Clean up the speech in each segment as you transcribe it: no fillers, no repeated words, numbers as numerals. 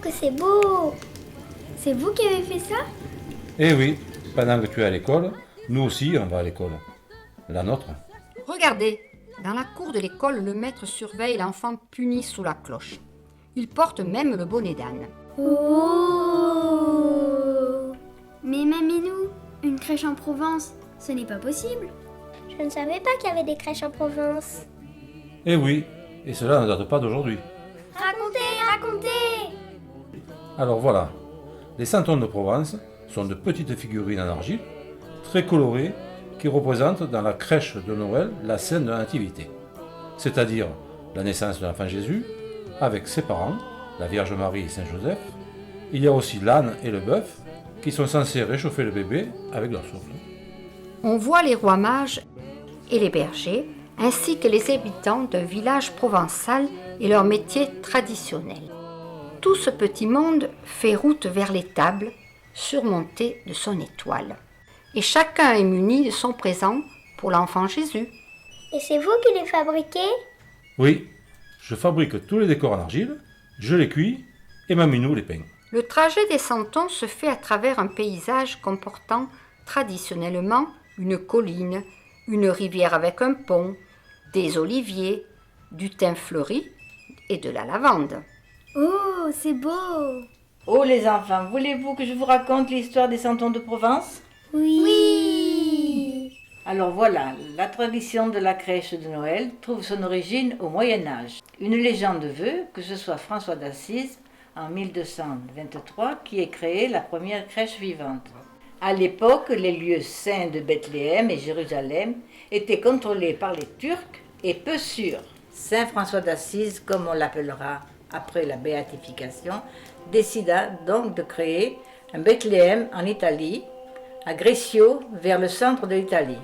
que c'est beau! C'est vous qui avez fait ça? Eh oui, pendant que tu es à l'école, nous aussi on va à l'école. La nôtre. Regardez, dans la cour de l'école, le maître surveille l'enfant puni sous la cloche. Il porte même le bonnet d'âne. Oh! Mais Maminou, une crèche en Provence, ce n'est pas possible. Je ne savais pas qu'il y avait des crèches en Provence. Eh oui, et cela ne date pas d'aujourd'hui. Racontez, racontez! Alors voilà, les santons de Provence sont de petites figurines en argile, très colorées, qui représentent dans la crèche de Noël la scène de la Nativité, c'est-à-dire la naissance de l'enfant Jésus, avec ses parents, la Vierge Marie et Saint Joseph. Il y a aussi l'âne et le bœuf, qui sont censés réchauffer le bébé avec leur souffle. On voit les rois mages et les bergers, ainsi que les habitants d'un village provençal et leurs métiers traditionnels. Tout ce petit monde fait route vers l'étable, surmontée de son étoile. Et chacun est muni de son présent pour l'enfant Jésus. Et c'est vous qui les fabriquez? Oui, je fabrique tous les décors en argile, je les cuis et Maminou les peint. Le trajet des santons se fait à travers un paysage comportant traditionnellement une colline, une rivière avec un pont, des oliviers, du thym fleuri et de la lavande. Oh, c'est beau! Oh les enfants, voulez-vous que je vous raconte l'histoire des santons de Provence? Oui! Alors voilà, la tradition de la crèche de Noël trouve son origine au Moyen-Âge. Une légende veut que ce soit François d'Assise, en 1223, qui ait créé la première crèche vivante. À l'époque, les lieux saints de Bethléem et Jérusalem étaient contrôlés par les Turcs et peu sûrs. Saint François d'Assise, comme on l'appellera après la béatification, décida donc de créer un Bethléem en Italie, à Greccio, vers le centre de l'Italie,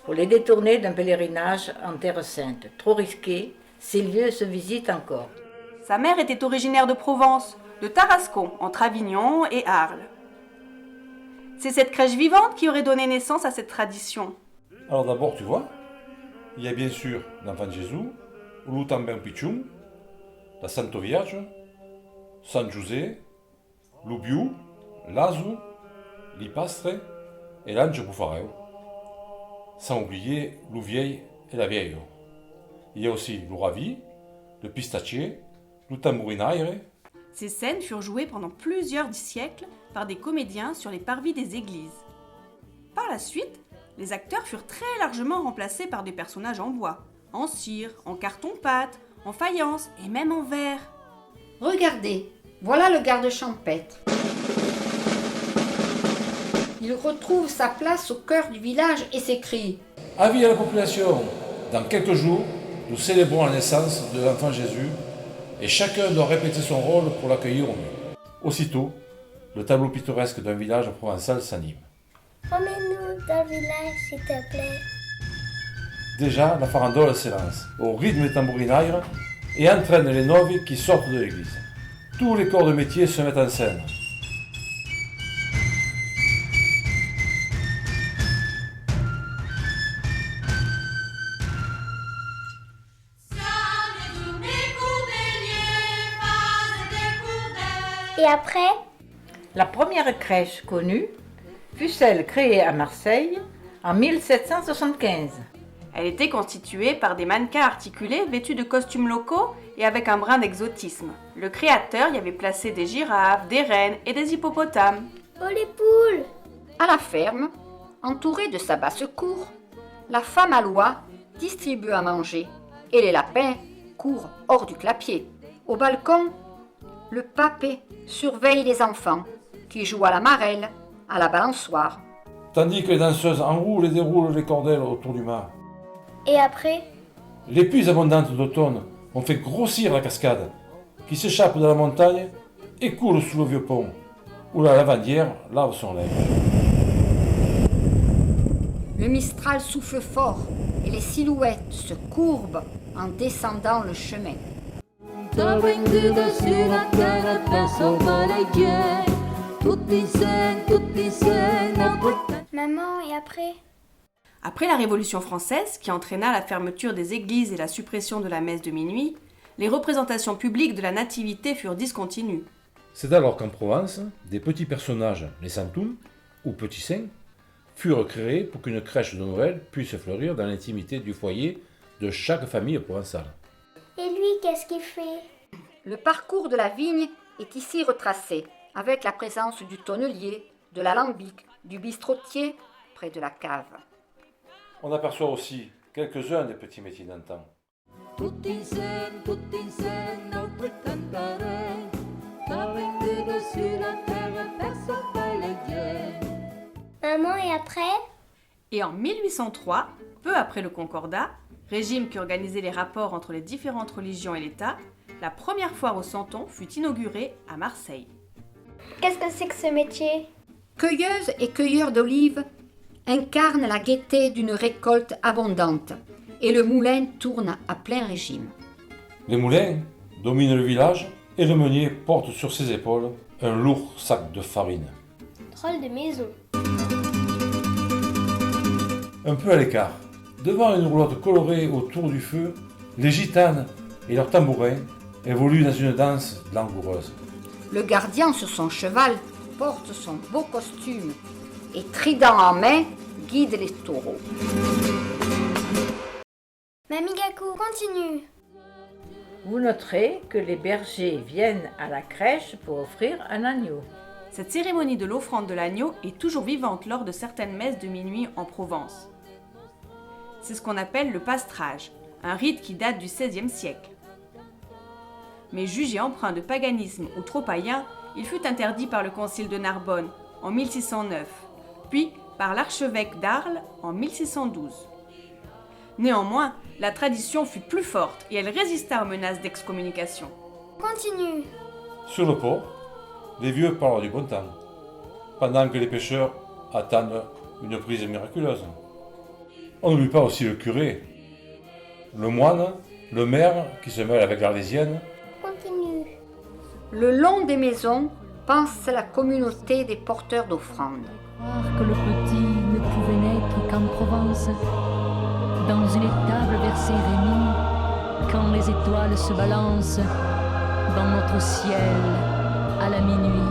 pour les détourner d'un pèlerinage en Terre Sainte. Trop risqué, ces lieux se visitent encore. Sa mère était originaire de Provence, de Tarascon, entre Avignon et Arles. C'est cette crèche vivante qui aurait donné naissance à cette tradition. Alors d'abord, tu vois, il y a bien sûr l'enfant de Jésus, l'Utambin Pichum, la Sainte Vierge, San José, l'Ubiu, l'Azu, l'Ipastre et l'Ange Buffareo. Sans oublier l'Uvieille et la Vieille. Il y a aussi l'Uravi, le Pistachier, le Tambourinaire. Ces scènes furent jouées pendant plusieurs siècles par des comédiens sur les parvis des églises. Par la suite, les acteurs furent très largement remplacés par des personnages en bois, en cire, en carton-pâte, en faïence et même en verre. Regardez, voilà le garde champêtre. Il retrouve sa place au cœur du village et s'écrie « Avis à la population, dans quelques jours, nous célébrons la naissance de l'enfant Jésus et chacun doit répéter son rôle pour l'accueillir au mieux. » Aussitôt, le tableau pittoresque d'un village provençal s'anime. Emmène-nous dans le village, s'il te plaît. Déjà, la farandole s'élance, au rythme des tambourinaires, et entraîne les novices qui sortent de l'église. Tous les corps de métier se mettent en scène. Et après? La première crèche connue fut celle créée à Marseille en 1775. Elle était constituée par des mannequins articulés vêtus de costumes locaux et avec un brin d'exotisme. Le créateur y avait placé des girafes, des rennes et des hippopotames. Oh les poules! À la ferme, entourée de sa basse-cour, la femme à l'oie distribue à manger et les lapins courent hors du clapier. Au balcon, le papé surveille les enfants qui jouent à la marelle, à la balançoire. Tandis que les danseuses enroulent et déroulent les cordelles autour du mât. Et après? Les pluies abondantes d'automne ont fait grossir la cascade, qui s'échappe de la montagne et coule sous le vieux pont, où la lavandière lave son linge. Le mistral souffle fort et les silhouettes se courbent en descendant le chemin. Maman, et après? Après la Révolution française, qui entraîna la fermeture des églises et la suppression de la messe de minuit, les représentations publiques de la Nativité furent discontinues. C'est alors qu'en Provence, des petits personnages, les santoums, ou petits saints, furent créés pour qu'une crèche de Noël puisse fleurir dans l'intimité du foyer de chaque famille provençale. Et lui, qu'est-ce qu'il fait? Le parcours de la vigne est ici retracé, avec la présence du tonnelier, de l'alambic, du bistrotier, près de la cave. On aperçoit aussi quelques-uns des petits métiers d'antan. notre cantaret, t'avais dessus la terre, personne ne Dieu. Maman, et après? Et en 1803, peu après le Concordat, régime qui organisait les rapports entre les différentes religions et l'État, la première foire aux santons fut inaugurée à Marseille. Qu'est-ce que c'est que ce métier? Cueilleuses et cueilleurs d'olives incarnent la gaieté d'une récolte abondante et le moulin tourne à plein régime. Les moulins dominent le village et le meunier porte sur ses épaules un lourd sac de farine. Drôle de maison. Un peu à l'écart, devant une roulotte colorée autour du feu, les gitanes et leurs tambourins évoluent dans une danse langoureuse. Le gardien sur son cheval porte son beau costume et trident en main guide les taureaux. Mamie Gakou, continue. Vous noterez que les bergers viennent à la crèche pour offrir un agneau. Cette cérémonie de l'offrande de l'agneau est toujours vivante lors de certaines messes de minuit en Provence. C'est ce qu'on appelle le pastrage, un rite qui date du XVIe siècle. Mais jugé empreint de paganisme ou trop païen, il fut interdit par le concile de Narbonne en 1609, puis par l'archevêque d'Arles en 1612. Néanmoins, la tradition fut plus forte et elle résista aux menaces d'excommunication. Continue. Sur le port, les vieux parlent du bon temps, pendant que les pêcheurs attendent une prise miraculeuse. On n'oublie pas aussi le curé, le moine, le maire qui se mêle avec l'Arlésienne. Continue. Le long des maisons pense la communauté des porteurs d'offrandes. Croire que le petit ne pouvait naître qu'en Provence, dans une étable versée Rémi, quand les étoiles se balancent dans notre ciel à la minuit.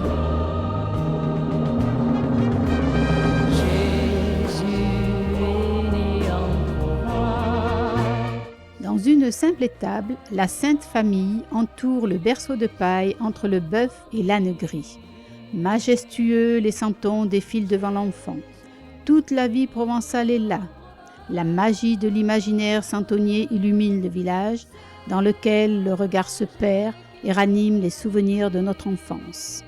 Dans une simple étable, la Sainte Famille entoure le berceau de paille entre le bœuf et l'âne gris. Majestueux, les santons défilent devant l'enfant. Toute la vie provençale est là. La magie de l'imaginaire santonnier illumine le village, dans lequel le regard se perd et ranime les souvenirs de notre enfance.